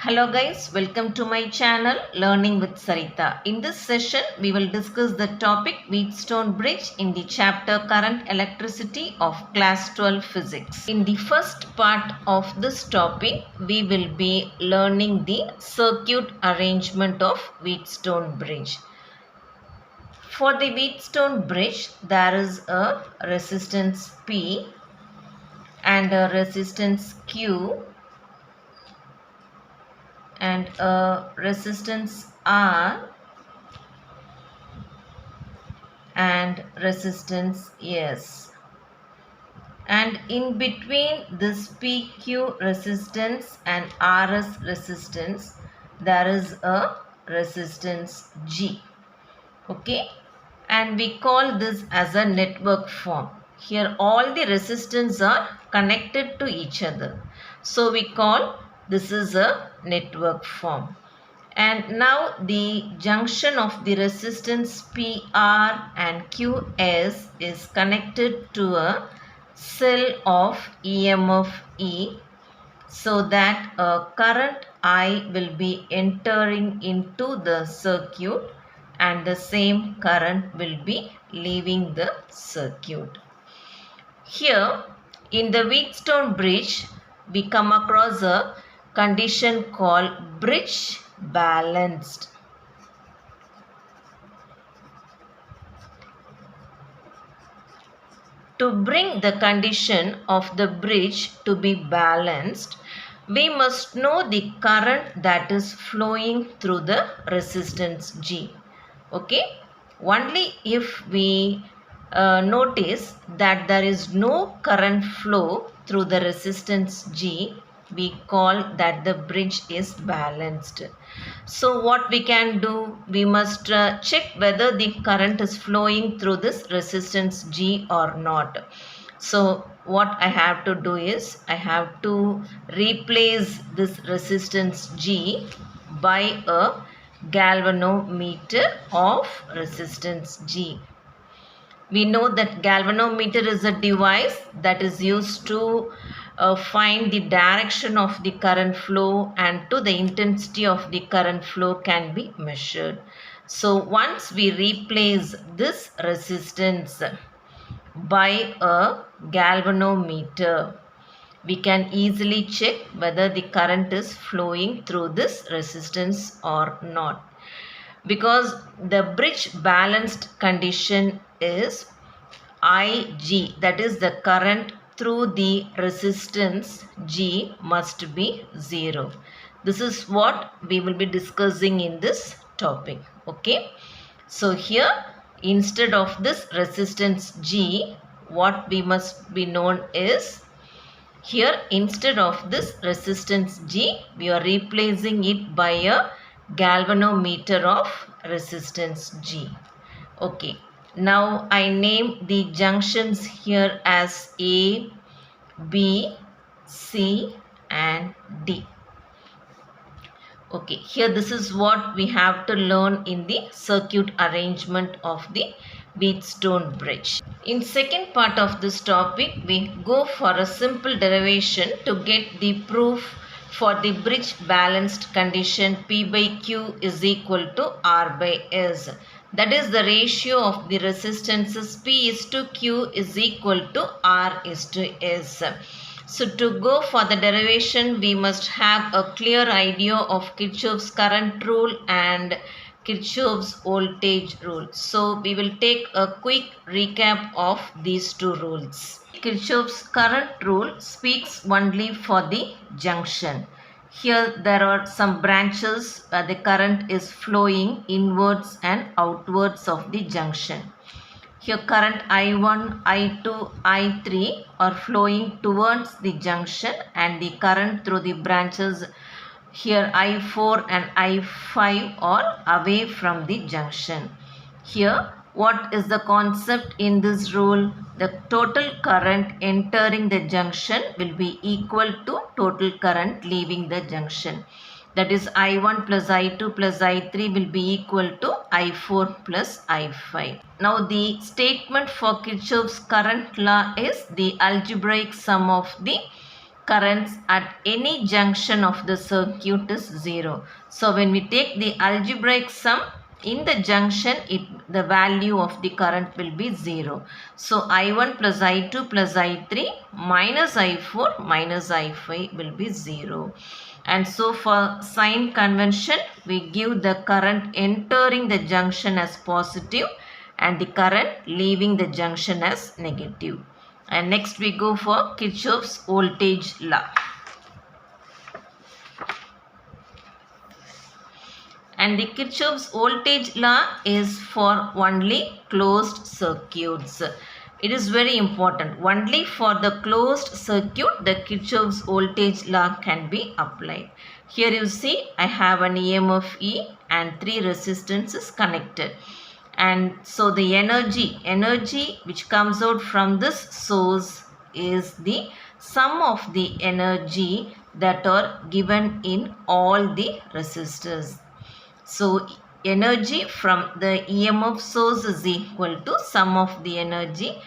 Hello guys, welcome to my channel Learning with Sarita. In this session, we will discuss the topic Wheatstone Bridge in the chapter Current Electricity of Class 12 Physics. In the first part of this topic, we will be learning the circuit arrangement of Wheatstone Bridge. For the Wheatstone Bridge, there is a resistance P and a resistance Q and a resistance R and resistance S, and in between this PQ resistance and RS resistance there is a resistance G. Okay, and we call this as a network form. Here all the resistance are connected to each other, so we call this is a network form. And now the junction of the resistance PR and QS is connected to a cell of EMF E, so that a current I will be entering into the circuit and the same current will be leaving the circuit. Here in the Wheatstone bridge we come across a condition called bridge balanced. To bring the condition of the bridge to be balanced, we must know the current that is flowing through the resistance G. Okay, only if we notice that there is no current flow through the resistance G, we call that the bridge is balanced. So what we can do, we must check whether the current is flowing through this resistance G or not. So what I have to do is I have to replace this resistance G by a galvanometer of resistance G. We know that galvanometer is a device that is used to find the direction of the current flow, and to the intensity of the current flow can be measured. So once we replace this resistance by a galvanometer, we can easily check whether the current is flowing through this resistance or not. Because the bridge balanced condition is Ig, that is the current through the resistance G must be 0. This is what we will be discussing in this topic. Okay, so here instead of this resistance G, what we must be known is, here instead of this resistance G, we are replacing it by a galvanometer of resistance G. Okay, now I name the junctions here as A, B, C and D. Okay, here this is what we have to learn in the circuit arrangement of the Wheatstone bridge. In second part of this topic, we go for a simple derivation to get the proof for the bridge balanced condition P by Q is equal to R by S. That is the ratio of the resistances P is to Q is equal to R is to S. So to go for the derivation, we must have a clear idea of Kirchhoff's current rule and Kirchhoff's voltage rule. So we will take a quick recap of these two rules. Kirchhoff's current rule speaks only for the junction. Here there are some branches where the current is flowing inwards and outwards of the junction. Here current I1, I2, I3 are flowing towards the junction, and the current through the branches here I4 and I5 are away from the junction. Here what is the concept in this rule? The total current entering the junction will be equal to total current leaving the junction. That is I1 plus I2 plus I3 will be equal to I4 plus I5. Now the statement for Kirchhoff's current law is the algebraic sum of the currents at any junction of the circuit is 0. So when we take the algebraic sum in the junction, the value of the current will be 0. So I1 plus I2 plus I3 minus I4 minus I5 will be 0. And so for sign convention, we give the current entering the junction as positive and the current leaving the junction as negative. And next we go for Kirchhoff's voltage law. And the Kirchhoff's voltage law is for only closed circuits. It is very important. Only for the closed circuit, the Kirchhoff's voltage law can be applied. Here you see, I have an EMF E and 3 resistances connected. And so the energy which comes out from this source is the sum of the energy that are given in all the resistors. So energy from the EMF source is equal to sum of the energy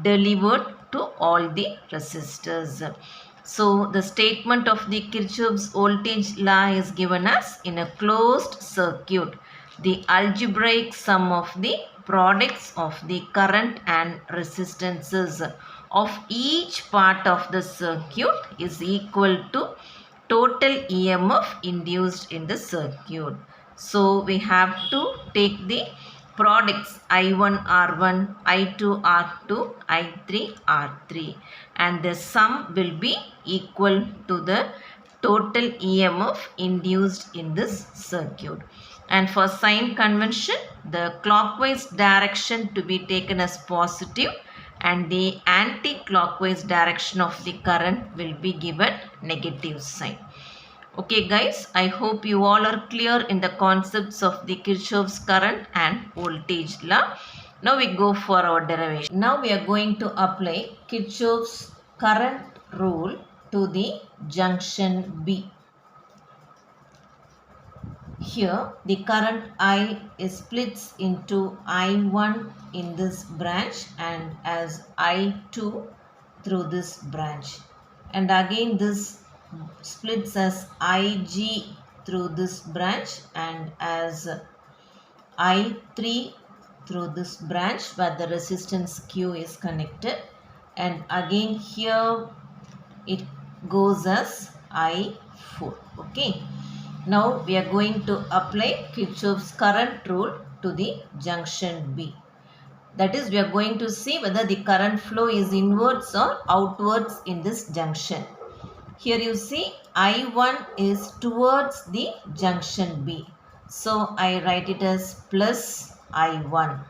delivered to all the resistors. So the statement of the Kirchhoff's voltage law is given as in a closed circuit, the algebraic sum of the products of the current and resistances of each part of the circuit is equal to total EMF induced in the circuit. So we have to take the products I1 R1, I2 R2, I3 R3, and the sum will be equal to the total EMF induced in this circuit. And for sign convention, the clockwise direction to be taken as positive and the anti-clockwise direction of the current will be given negative sign. Okay guys, I hope you all are clear in the concepts of the Kirchhoff's current and voltage law. Now we go for our derivation. Now we are going to apply Kirchhoff's current rule to the junction B. Here the current I is splits into I1 in this branch and as I2 through this branch. And again this splits as IG through this branch and as I3 through this branch where the resistance Q is connected. And again here it goes as I4. Okay. Now we are going to apply Kirchhoff's current rule to the junction B. That is, we are going to see whether the current flow is inwards or outwards in this junction. Here you see I1 is towards the junction B. So I write it as plus I1.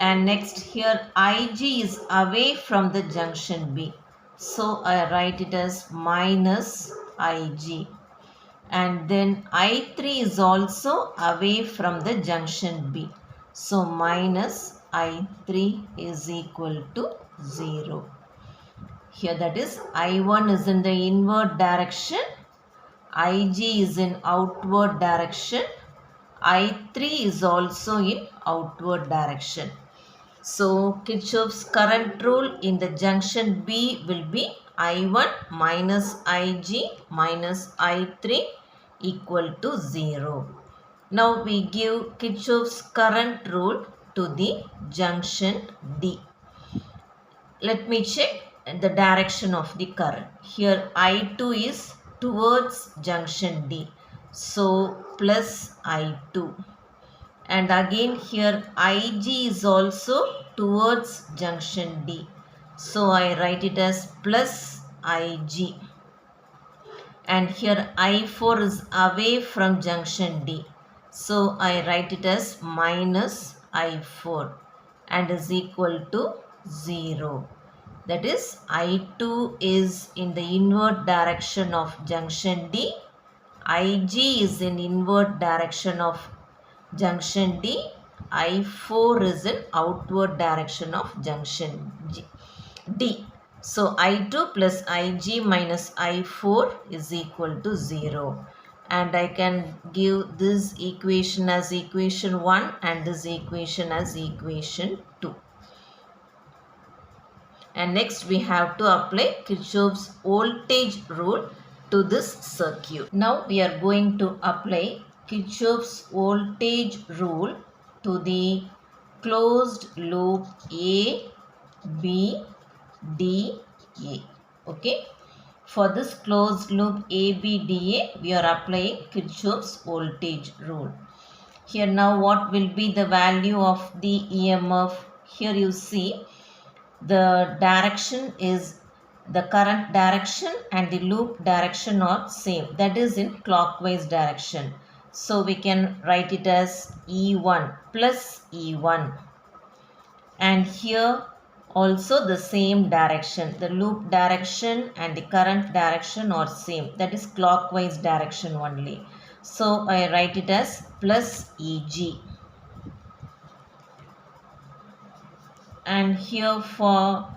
And next here IG is away from the junction B. So I write it as minus IG. And then I3 is also away from the junction B. So minus I3 is equal to 0. Here that is I1 is in the inward direction, IG is in outward direction, I3 is also in outward direction. So Kirchhoff's current rule in the junction B will be I1 minus IG minus I3 equal to 0. Now we give Kirchhoff's current rule to the junction D. Let me check the direction of the current. Here I2 is towards junction D. So plus I2. And again here IG is also towards junction D. So I write it as plus IG. And here I4 is away from junction D. So I write it as minus I4 and is equal to 0. That is I2 is in the inward direction of junction D. IG is in inward direction of junction D. I4 is in outward direction of junction D. So I2 plus IG minus I4 is equal to 0. And I can give this equation as equation 1 and this equation as equation 2. And next we have to apply Kirchhoff's voltage rule to this circuit. Now we are going to apply Kirchhoff's voltage rule to the closed loop A, B, D, A. Okay. For this closed loop A, B, D, A, we are applying Kirchhoff's voltage rule. Here now what will be the value of the EMF? Here you see the direction is the current direction and the loop direction are same, that is in clockwise direction. So we can write it as E1 plus E1, and here also the same direction, the loop direction and the current direction are same, that is clockwise direction only. So I write it as plus EG. And here for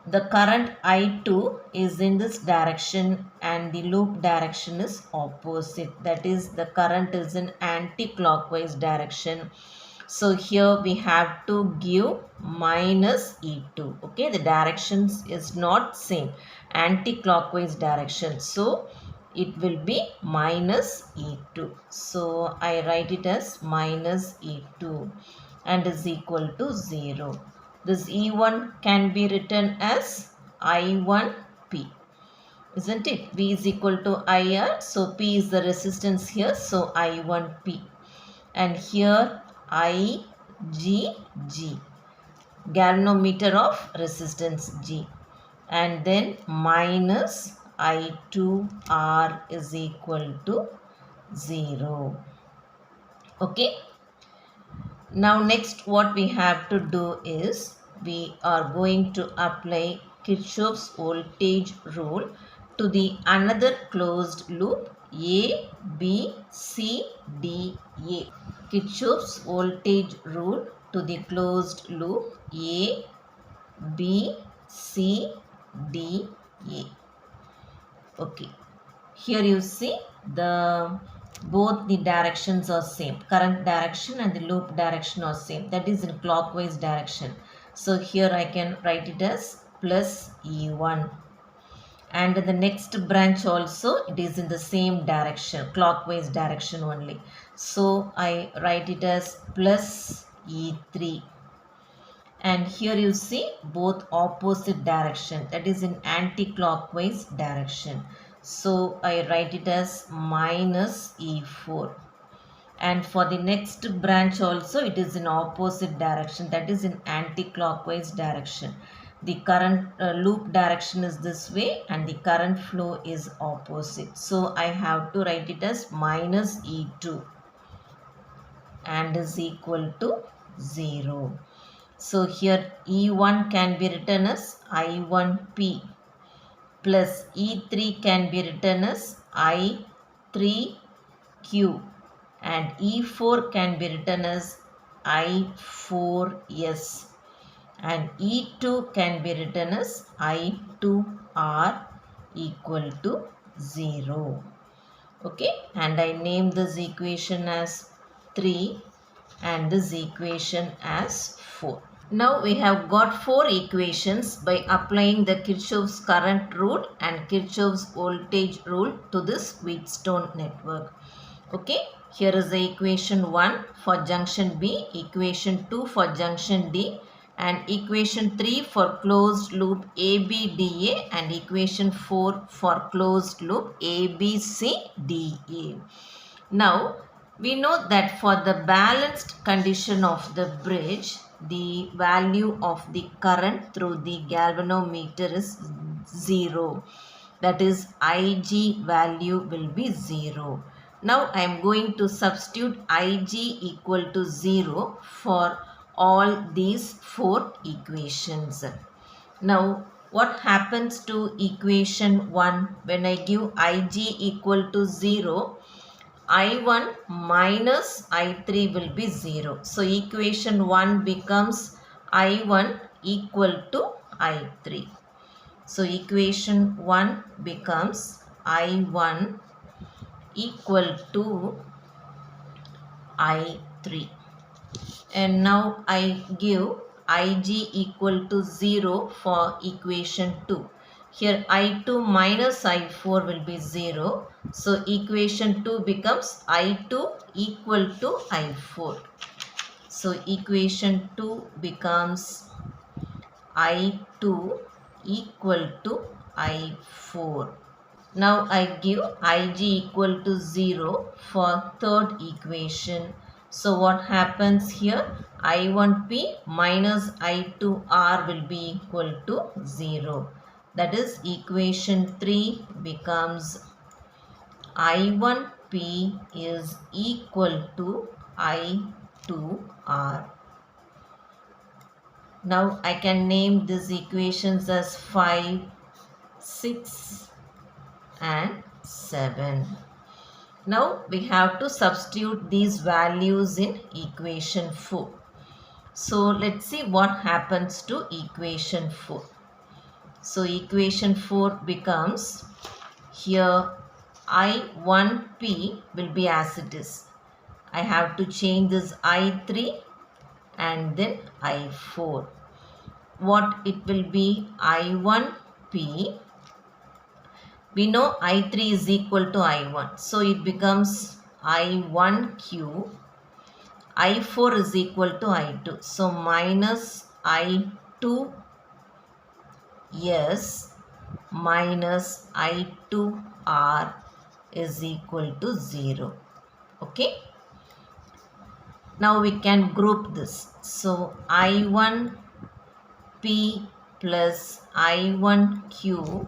the current I2 is in this direction and the loop direction is opposite, that is the current is in anti-clockwise direction. So here we have to give minus E2. Okay, the directions is not same, anti-clockwise direction. So it will be minus E2. So I write it as minus E2 and is equal to 0. This E1 can be written as I1P. Isn't it? V is equal to IR. So P is the resistance here. So I1P. And here IGG. Galvanometer of resistance G. And then minus I2R is equal to 0. Okay. Now next what we have to do is we are going to apply Kirchhoff's voltage rule to the another closed loop A, B, C, D, A. Kirchhoff's voltage rule to the closed loop A, B, C, D, A. Okay. Here you see both the directions are same. Current direction and the loop direction are same. That is in clockwise direction. So here I can write it as plus E1. And the next branch also it is in the same direction, clockwise direction only. So I write it as plus E3. And here you see both opposite direction, that is in anti-clockwise direction. So I write it as minus E4. And for the next branch also it is in opposite direction, that is in anti-clockwise direction. The current loop direction is this way and the current flow is opposite. So I have to write it as minus E2 and is equal to 0. So here E1 can be written as I1P plus E3 can be written as I3Q and E4 can be written as I4S and E2 can be written as I2R equal to 0. Okay, and I name this equation as 3 and this equation as 4. Now we have got 4 equations by applying the Kirchhoff's current rule and Kirchhoff's voltage rule to this Wheatstone network. Okay, here is the equation 1 for junction B, equation 2 for junction D, and equation 3 for closed loop ABDA and equation 4 for closed loop ABCDA. Now we know that for the balanced condition of the bridge, the value of the current through the galvanometer is 0. That is Ig value will be 0. Now I am going to substitute Ig equal to 0 for all these 4 equations. Now what happens to equation 1 when I give Ig equal to 0? I1 minus I3 will be 0. So equation 1 becomes I1 equal to I3. So equation 1 becomes I1 equal to I3. And now I give Ig equal to 0 for equation 2. Here I2 minus I4 will be 0. So equation 2 becomes I2 equal to I4. So equation 2 becomes I2 equal to I4. Now I give Ig equal to 0 for third equation. So what happens here? I1P minus I2R will be equal to 0. That is equation 3 becomes I1P is equal to I2R. Now I can name these equations as 5, 6 and 7. Now we have to substitute these values in equation 4. So let's see what happens to equation 4. So equation 4 becomes, here I1P will be as it is. I have to change this I3 and then I4. What it will be? I1P. We know I3 is equal to I1. So it becomes I1Q. I4 is equal to I2. So minus I2S minus I2R is equal to 0. Okay. Now we can group this. So I1P plus I1Q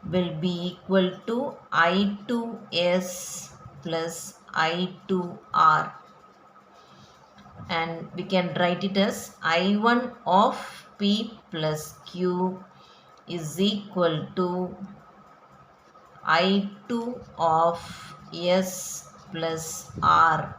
will be equal to I2S plus I2R, and we can write it as I1 of P plus Q is equal to I2 of S plus R,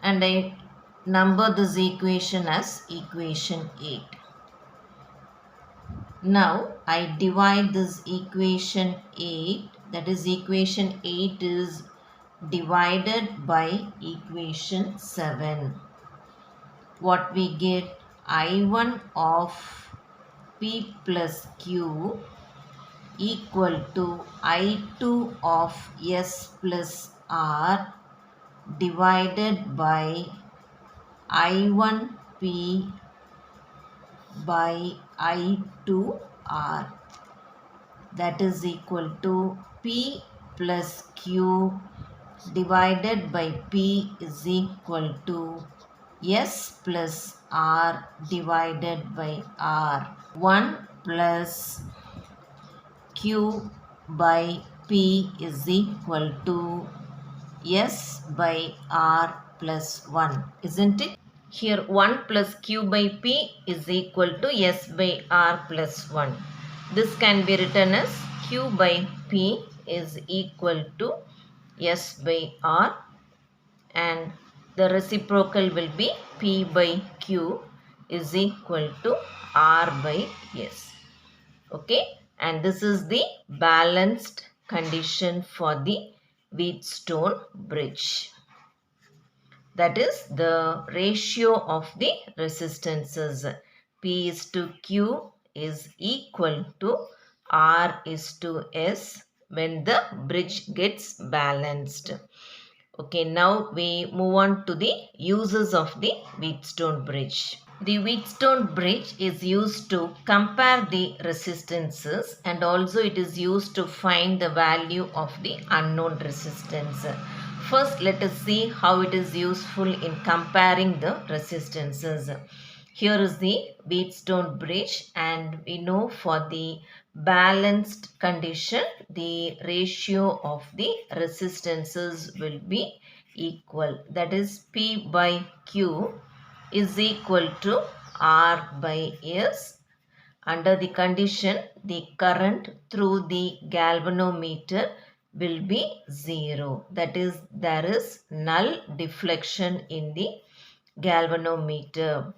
and I number this equation as equation 8. Now I divide this equation 8, that is equation 8 is divided by equation 7. What we get? I1 of P plus Q equal to I2 of S plus R divided by I1P by I2R, that is equal to P plus Q divided by P is equal to S plus R divided by R. 1 plus Q by P is equal to S by R plus 1, isn't it? Here 1 plus Q by P is equal to S by R plus 1. This can be written as Q by P is equal to S by R, and the reciprocal will be P by Q is equal to R by S. Okay, and this is the balanced condition for the Wheatstone bridge. That is the ratio of the resistances. P is to Q is equal to R is to S when the bridge gets balanced. Okay, now we move on to the uses of the Wheatstone bridge. The Wheatstone bridge is used to compare the resistances, and also it is used to find the value of the unknown resistance. First, let us see how it is useful in comparing the resistances. Here is the Wheatstone bridge, and we know for the balanced condition, the ratio of the resistances will be equal. That is P by Q is equal to R by S. Under the condition, the current through the galvanometer will be 0. That is, there is null deflection in the galvanometer.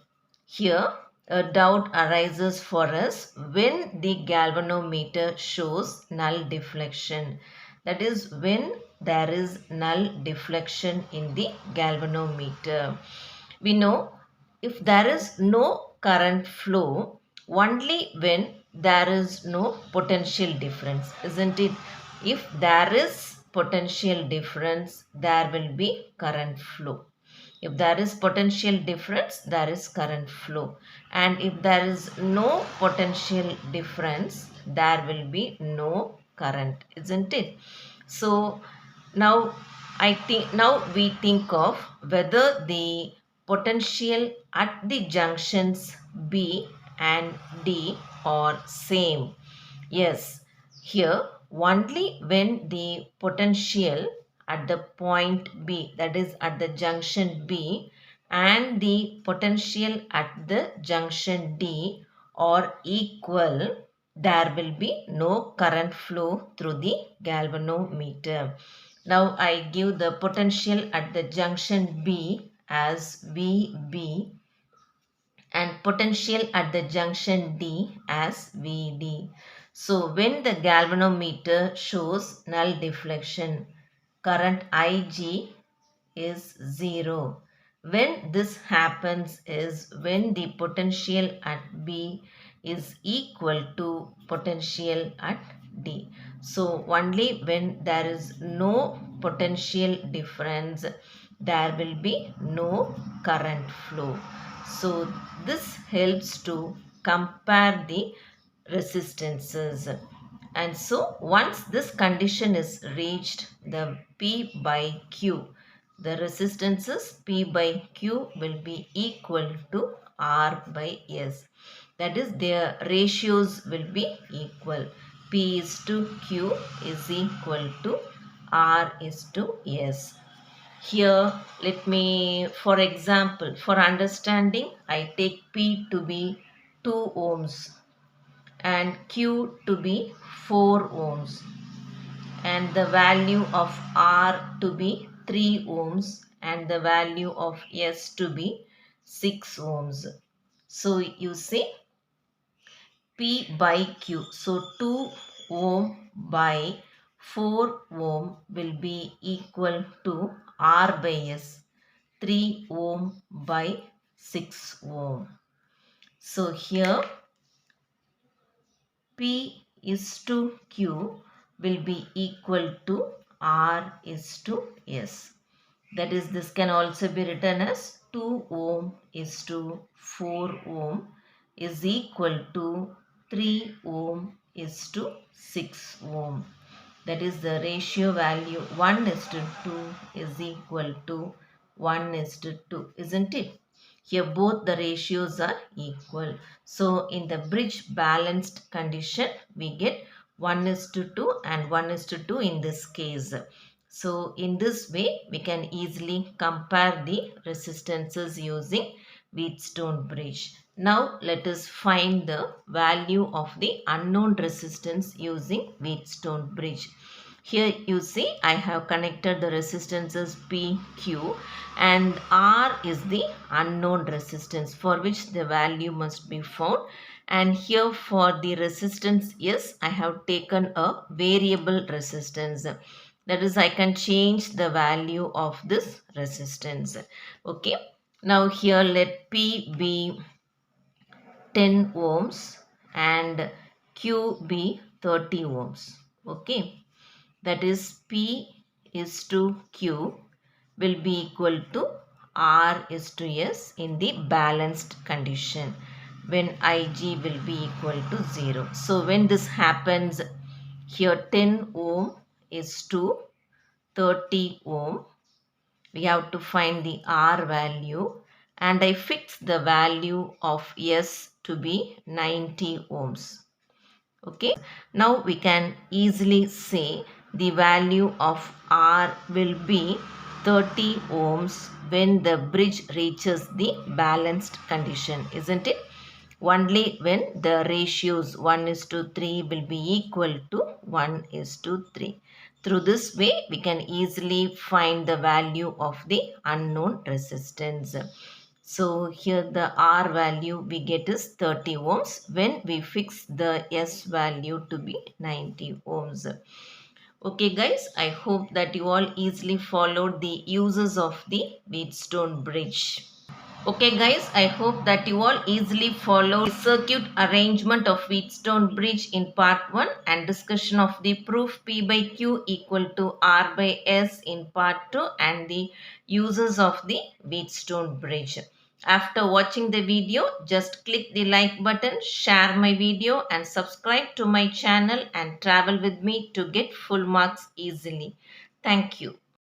Here, a doubt arises for us when the galvanometer shows null deflection. That is, when there is null deflection in the galvanometer. We know if there is no current flow only when there is no potential difference, isn't it? If there is potential difference, there will be current flow. If there is potential difference, there is current flow. And if there is no potential difference, there will be no current, isn't it? So now we think of whether the potential at the junctions B and D are same. Yes, here only when the potential at the point B, that is at the junction B, and the potential at the junction D are equal, there will be no current flow through the galvanometer. Now I give the potential at the junction B as VB and potential at the junction D as VD. So when the galvanometer shows null deflection, current Ig is 0. When this happens is when the potential at B is equal to potential at D. So only when there is no potential difference, there will be no current flow. So this helps to compare the resistances. And so once this condition is reached, the P by Q, the resistances P by Q will be equal to R by S. That is, their ratios will be equal. P is to Q is equal to R is to S. Here, let me, for example, for understanding, I take P to be 2 ohms and Q to be 4 ohms and the value of R to be 3 ohms and the value of S to be 6 ohms. So you see P by Q. So 2 ohm by 4 ohm will be equal to R by S, 3 ohm by 6 ohm. So here P is to Q will be equal to R is to S. That is, this can also be written as 2 ohm is to 4 ohm is equal to 3 ohm is to 6 ohm. That is, the ratio value 1 is to 2 is equal to 1 is to 2, isn't it? Here both the ratios are equal. So in the bridge balanced condition, we get 1 is to 2 and 1 is to 2 in this case. So in this way, we can easily compare the resistances using Wheatstone bridge. Now let us find the value of the unknown resistance using Wheatstone bridge. Here you see I have connected the resistances P, Q and R is the unknown resistance for which the value must be found. And here for the resistance S, I have taken a variable resistance. That is, I can change the value of this resistance. Okay. Now here let P be 10 ohms and Q be 30 ohms. Okay. That is, P is to Q will be equal to R is to S in the balanced condition when Ig will be equal to 0. So when this happens, here 10 ohm is to 30 ohm. We have to find the R value and I fix the value of S to be 90 ohms. Okay, now we can easily say the value of R will be 30 ohms when the bridge reaches the balanced condition, isn't it? Only when the ratios 1 is to 3 will be equal to 1 is to 3. Through this way, we can easily find the value of the unknown resistance. So here the R value we get is 30 ohms when we fix the S value to be 90 ohms. Okay guys, I hope that you all easily followed the uses of the Wheatstone bridge. Okay guys, I hope that you all easily follow the circuit arrangement of Wheatstone bridge in part 1 and discussion of the proof P by Q equal to R by S in part 2 and the uses of the Wheatstone bridge. After watching the video, just click the like button, share my video and subscribe to my channel and travel with me to get full marks easily. Thank you.